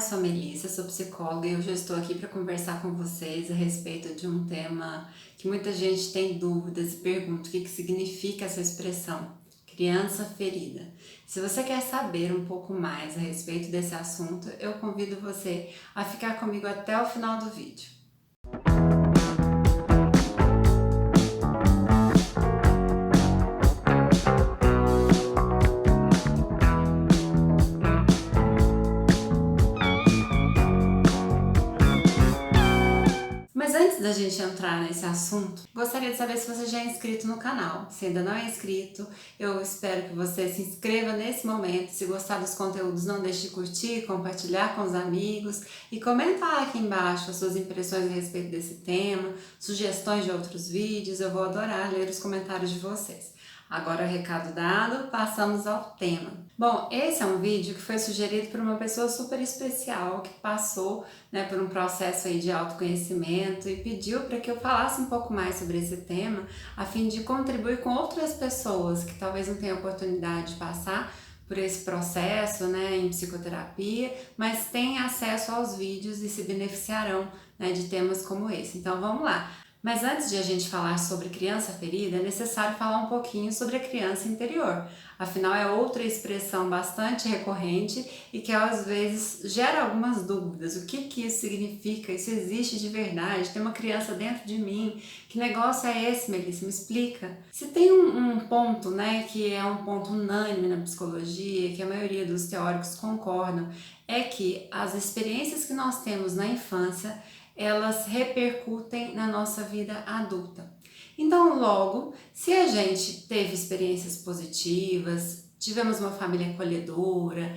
sou a Melissa, sou psicóloga e hoje eu estou aqui para conversar com vocês a respeito de um tema que muita gente tem dúvidas e pergunta o que significa essa expressão, criança ferida. Se você quer saber um pouco mais a respeito desse assunto, eu convido você a ficar comigo até o final do vídeo. Mas antes da gente entrar nesse assunto, gostaria de saber se você já é inscrito no canal. Se ainda não é inscrito, eu espero que você se inscreva nesse momento. Se gostar dos conteúdos, não deixe de curtir, compartilhar com os amigos e comentar aqui embaixo as suas impressões a respeito desse tema, sugestões de outros vídeos. Eu vou adorar ler os comentários de vocês. Agora, recado dado, passamos ao tema. Bom, esse é um vídeo que foi sugerido por uma pessoa super especial que passou, por um processo aí de autoconhecimento e pediu para que eu falasse um pouco mais sobre esse tema, a fim de contribuir com outras pessoas que talvez não tenham oportunidade de passar por esse processo, em psicoterapia, mas têm acesso aos vídeos e se beneficiarão, de temas como esse. Então vamos lá. Mas antes de a gente falar sobre criança ferida, é necessário falar um pouquinho sobre a criança interior. Afinal, é outra expressão bastante recorrente e que às vezes gera algumas dúvidas. O que isso significa? Isso existe de verdade? Tem uma criança dentro de mim? Que negócio é esse, Melissa? Me explica. Se tem um ponto, que é um ponto unânime na psicologia, que a maioria dos teóricos concordam, é que as experiências que nós temos na infância elas repercutem na nossa vida adulta. Então, logo, se a gente teve experiências positivas, tivemos uma família acolhedora,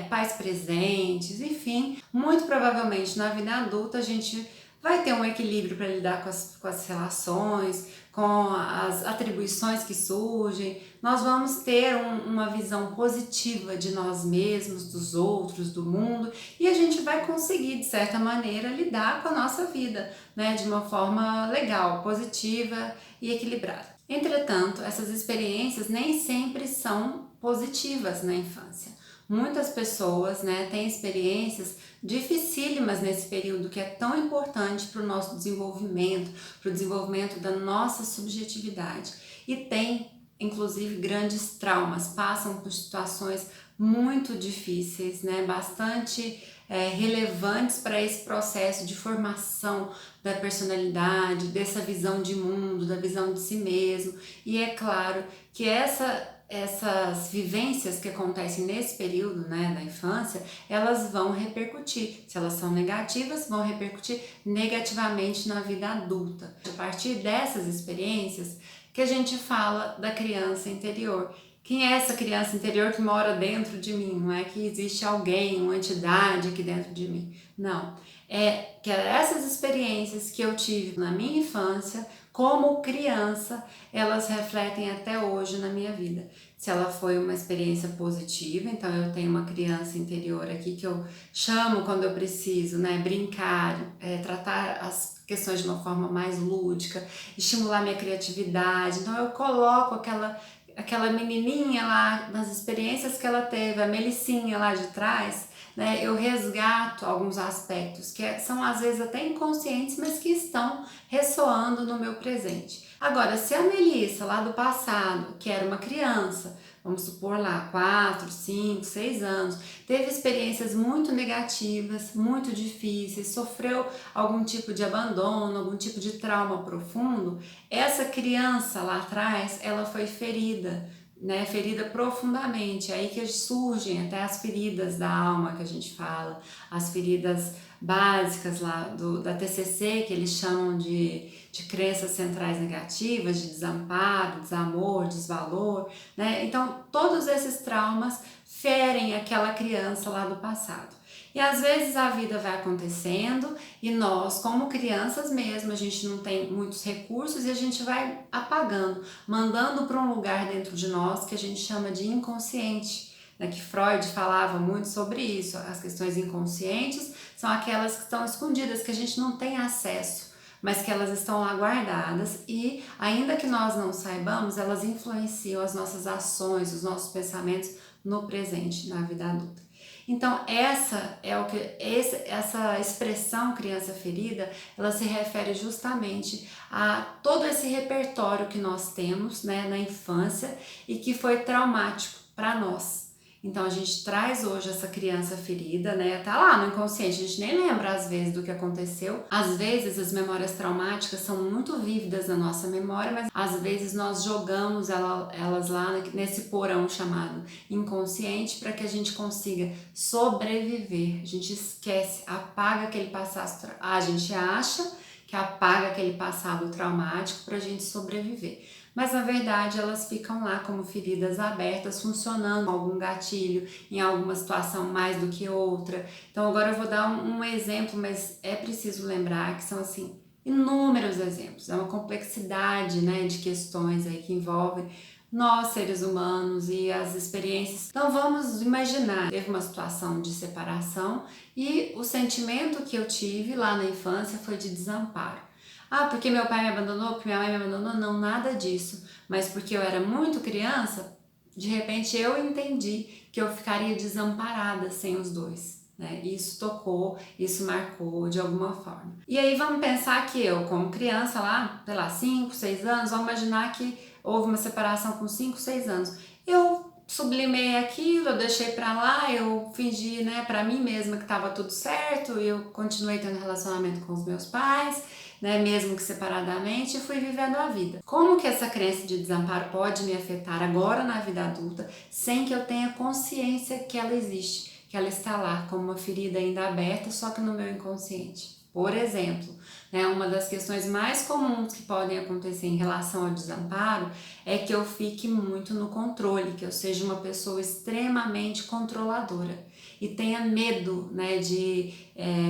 pais presentes, enfim, muito provavelmente na vida adulta a gente vai ter um equilíbrio para lidar com as relações, com as atribuições que surgem. Nós vamos ter uma visão positiva de nós mesmos, dos outros, do mundo, e a gente vai conseguir, de certa maneira, lidar com a nossa vida, de uma forma legal, positiva e equilibrada. Entretanto, essas experiências nem sempre são positivas na infância. Muitas pessoas têm experiências dificílimas nesse período que é tão importante para o nosso desenvolvimento, para o desenvolvimento da nossa subjetividade. E tem, inclusive, grandes traumas, passam por situações muito difíceis, bastante relevantes para esse processo de formação da personalidade, dessa visão de mundo, da visão de si mesmo. E é claro que essas vivências que acontecem nesse período, da infância, elas vão repercutir. Se elas são negativas, vão repercutir negativamente na vida adulta. A partir dessas experiências que a gente fala da criança interior. Quem é essa criança interior que mora dentro de mim? Não é que existe alguém, uma entidade aqui dentro de mim. Não. É que essas experiências que eu tive na minha infância, como criança, elas refletem até hoje na minha vida. Se ela foi uma experiência positiva, então eu tenho uma criança interior aqui que eu chamo quando eu preciso, brincar, tratar as questões de uma forma mais lúdica, estimular minha criatividade. Então eu coloco aquela menininha lá nas experiências que ela teve, a Melicinha lá de trás, eu resgato alguns aspectos que são às vezes até inconscientes, mas que estão ressoando no meu presente. Agora, se a Melissa lá do passado, que era uma criança, vamos supor lá 4, 5, 6 anos, teve experiências muito negativas, muito difíceis, sofreu algum tipo de abandono, algum tipo de trauma profundo, essa criança lá atrás, ela foi ferida, ferida profundamente. É aí que surgem até as feridas da alma que a gente fala, as feridas básicas lá da TCC, que eles chamam de crenças centrais negativas, de desamparo, desamor, desvalor, Então, todos esses traumas ferem aquela criança lá do passado. E às vezes a vida vai acontecendo e nós, como crianças mesmo, a gente não tem muitos recursos e a gente vai apagando, mandando para um lugar dentro de nós que a gente chama de inconsciente, que Freud falava muito sobre isso. As questões inconscientes são aquelas que estão escondidas, que a gente não tem acesso, mas que elas estão lá guardadas e, ainda que nós não saibamos, elas influenciam as nossas ações, os nossos pensamentos no presente, na vida adulta. Então essa expressão criança ferida, ela se refere justamente a todo esse repertório que nós temos, né, na infância e que foi traumático para nós. Então a gente traz hoje essa criança ferida, né? Tá lá no inconsciente, a gente nem lembra às vezes do que aconteceu. Às vezes as memórias traumáticas são muito vívidas na nossa memória, mas às vezes nós jogamos elas lá nesse porão chamado inconsciente para que a gente consiga sobreviver. A gente esquece, apaga aquele passado, a gente acha que apaga aquele passado traumático para a gente sobreviver. Mas na verdade elas ficam lá como feridas abertas, funcionando algum gatilho, em alguma situação mais do que outra. Então agora eu vou dar um exemplo, mas é preciso lembrar que são assim inúmeros exemplos. É uma complexidade, né, de questões aí que envolvem nós, seres humanos, e as experiências. Então vamos imaginar, teve uma situação de separação e o sentimento que eu tive lá na infância foi de desamparo. Ah, porque meu pai me abandonou, porque minha mãe me abandonou? Não, nada disso. Mas porque eu era muito criança, de repente eu entendi que eu ficaria desamparada sem os dois. Né? Isso tocou, isso marcou de alguma forma. E aí vamos pensar que eu, como criança lá, sei lá, 5, 6 anos, vamos imaginar que houve uma separação com 5, 6 anos. Eu sublimei aquilo, eu deixei pra lá, eu fingi, né, pra mim mesma que tava tudo certo, eu continuei tendo relacionamento com os meus pais, né, mesmo que separadamente, e fui vivendo a vida. Como que essa crença de desamparo pode me afetar agora na vida adulta, sem que eu tenha consciência que ela existe, que ela está lá como uma ferida ainda aberta, só que no meu inconsciente? Por exemplo, né, uma das questões mais comuns que podem acontecer em relação ao desamparo é que eu fique muito no controle, que eu seja uma pessoa extremamente controladora e tenha medo, né, de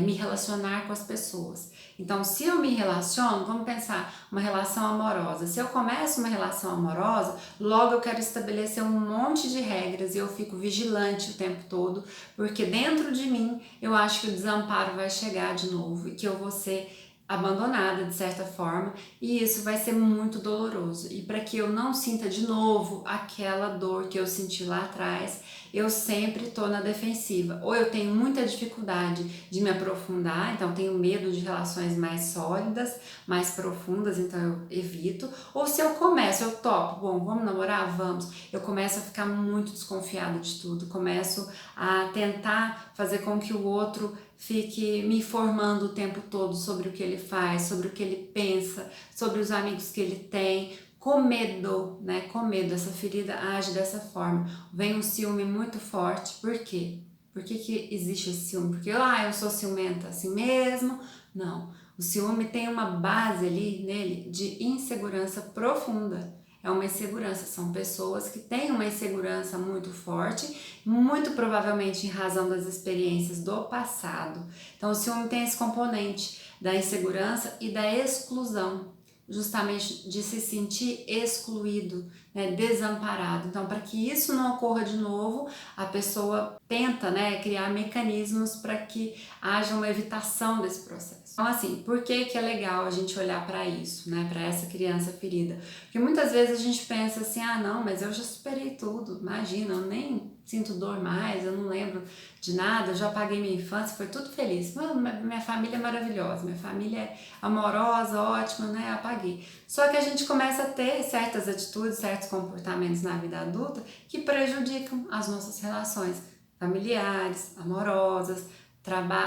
me relacionar com as pessoas. Então, se eu me relaciono, vamos pensar, uma relação amorosa. Se eu começo uma relação amorosa, logo eu quero estabelecer um monte de regras e eu fico vigilante o tempo todo, porque dentro de mim eu acho que o desamparo vai chegar de novo e que eu vou ser abandonada de certa forma, e isso vai ser muito doloroso. E para que eu não sinta de novo aquela dor que eu senti lá atrás, eu sempre estou na defensiva. Ou eu tenho muita dificuldade de me aprofundar, então tenho medo de relações mais sólidas, mais profundas, então eu evito. Ou se eu começo, eu topo, bom, vamos namorar? Vamos. Eu começo a ficar muito desconfiada de tudo, começo a tentar fazer com que o outro fique me informando o tempo todo sobre o que ele faz, sobre o que ele pensa, sobre os amigos que ele tem, com medo, né? Com medo, essa ferida age dessa forma. Vem um ciúme muito forte, por quê? Por que existe esse ciúme? Porque, eu sou ciumenta assim mesmo? Não. O ciúme tem uma base ali nele de insegurança profunda. É uma insegurança, são pessoas que têm uma insegurança muito forte, muito provavelmente em razão das experiências do passado. Então o ciúme tem esse componente da insegurança e da exclusão, justamente de se sentir excluído, né, desamparado. Então, para que isso não ocorra de novo, a pessoa tenta, né, criar mecanismos para que haja uma evitação desse processo. Então, assim, por que é legal a gente olhar para isso, né, para essa criança ferida? Porque muitas vezes a gente pensa assim, não, mas eu já superei tudo, imagina, eu nem sinto dor mais, eu não lembro de nada, eu já paguei minha infância, foi tudo feliz. Minha família é maravilhosa, minha família é amorosa, ótima, né? Apaguei. Só que a gente começa a ter certas atitudes, certos comportamentos na vida adulta que prejudicam as nossas relações familiares, amorosas,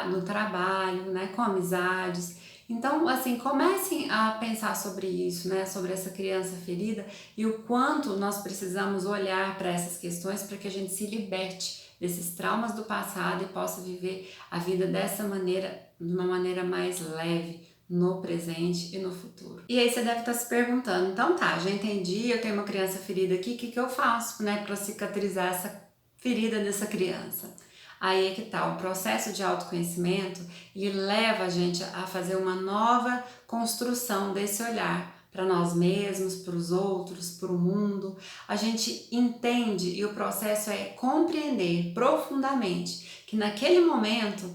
no trabalho, né? Com amizades. Então, assim, comecem a pensar sobre isso, né? Sobre essa criança ferida e o quanto nós precisamos olhar para essas questões para que a gente se liberte desses traumas do passado e possa viver a vida dessa maneira, de uma maneira mais leve, no presente e no futuro. E aí você deve estar se perguntando, então tá, já entendi, eu tenho uma criança ferida aqui, o que eu faço, né, para cicatrizar essa ferida dessa criança? Aí é que tá, o processo de autoconhecimento, ele leva a gente a fazer uma nova construção desse olhar para nós mesmos, para os outros, para o mundo. A gente entende e o processo é compreender profundamente que naquele momento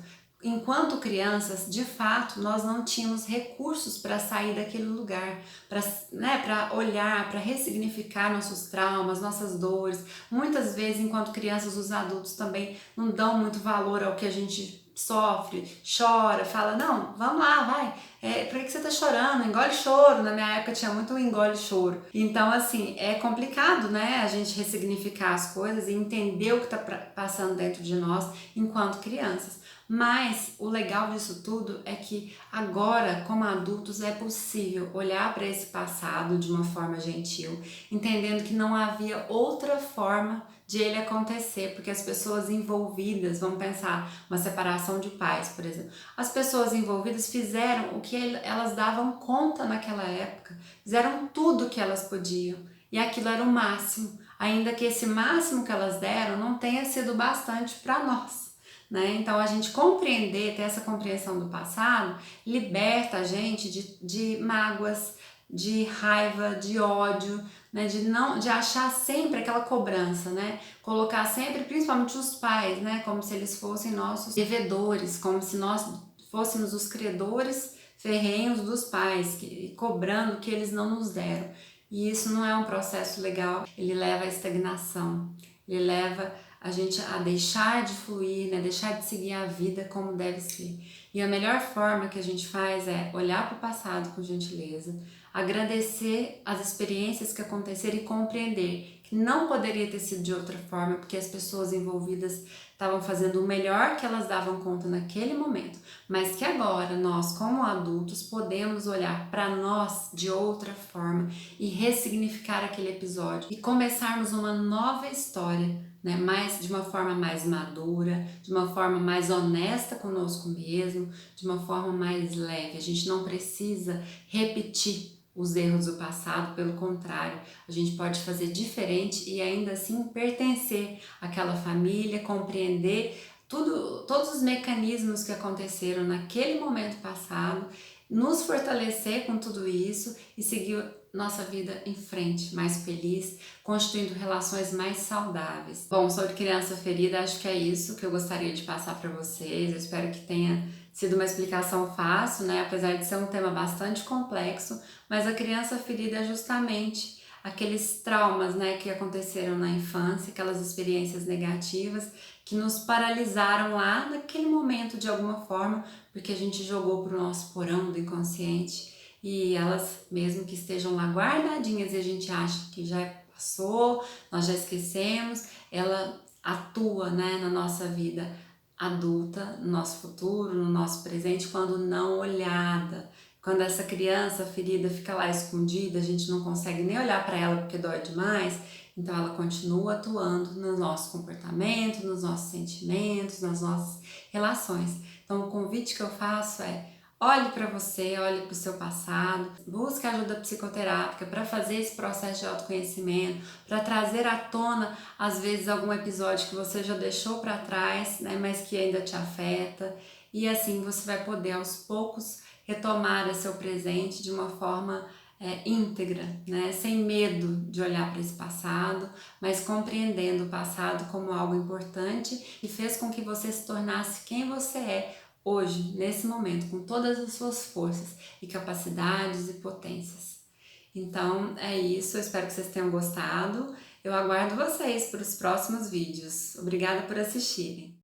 enquanto crianças, de fato, nós não tínhamos recursos para sair daquele lugar, para, né, para olhar, para ressignificar nossos traumas, nossas dores. Muitas vezes, enquanto crianças, os adultos também não dão muito valor ao que a gente sofre, chora, fala, não, vamos lá, vai, por que você tá chorando? Engole choro. Na minha época tinha muito engole choro. Então, assim, é complicado, né, a gente ressignificar as coisas e entender o que tá passando dentro de nós enquanto crianças. Mas o legal disso tudo é que agora, como adultos, é possível olhar para esse passado de uma forma gentil, entendendo que não havia outra forma de ele acontecer, porque as pessoas envolvidas, vamos pensar, uma separação de pais, por exemplo, as pessoas envolvidas fizeram o que elas davam conta naquela época, fizeram tudo o que elas podiam, e aquilo era o máximo, ainda que esse máximo que elas deram não tenha sido bastante para nós. Né? Então a gente compreender, ter essa compreensão do passado, liberta a gente de mágoas, de raiva, de ódio, né? De achar sempre aquela cobrança, né? Colocar sempre, principalmente os pais, né? Como se eles fossem nossos devedores, como se nós fôssemos os credores ferrenhos dos pais, cobrando o que eles não nos deram. E isso não é um processo legal, ele leva à estagnação, ele leva a gente a deixar de fluir, né? Deixar de seguir a vida como deve ser. E a melhor forma que a gente faz é olhar para o passado com gentileza, agradecer as experiências que aconteceram e compreender que não poderia ter sido de outra forma, porque as pessoas envolvidas estavam fazendo o melhor que elas davam conta naquele momento, mas que agora nós, como adultos, podemos olhar para nós de outra forma e ressignificar aquele episódio e começarmos uma nova história, né, de uma forma mais madura, de uma forma mais honesta conosco mesmo, de uma forma mais leve. A gente não precisa repetir os erros do passado, pelo contrário, a gente pode fazer diferente e ainda assim pertencer àquela família, compreender todos os mecanismos que aconteceram naquele momento passado, nos fortalecer com tudo isso e seguir nossa vida em frente, mais feliz, construindo relações mais saudáveis. Bom, sobre criança ferida, acho que é isso que eu gostaria de passar para vocês. Eu espero que tenha sido uma explicação fácil, né? Apesar de ser um tema bastante complexo, mas a criança ferida é justamente aqueles traumas, né, que aconteceram na infância, aquelas experiências negativas que nos paralisaram lá naquele momento de alguma forma, porque a gente jogou para o nosso porão do inconsciente e elas, mesmo que estejam lá guardadinhas e a gente acha que já passou, nós já esquecemos, ela atua, né, na nossa vida adulta, no nosso futuro, no nosso presente, quando não olhada. Quando essa criança ferida fica lá escondida, a gente não consegue nem olhar para ela porque dói demais, então ela continua atuando no nosso comportamento, nos nossos sentimentos, nas nossas relações. Então o convite que eu faço é: olhe para você, olhe para o seu passado, busque ajuda psicoterápica para fazer esse processo de autoconhecimento, para trazer à tona, às vezes, algum episódio que você já deixou para trás, né, mas que ainda te afeta, e assim você vai poder aos poucos retomar o seu presente de uma forma íntegra, né? Sem medo de olhar para esse passado, mas compreendendo o passado como algo importante e fez com que você se tornasse quem você é hoje, nesse momento, com todas as suas forças e capacidades e potências. Então é isso, eu espero que vocês tenham gostado. Eu aguardo vocês para os próximos vídeos. Obrigada por assistirem.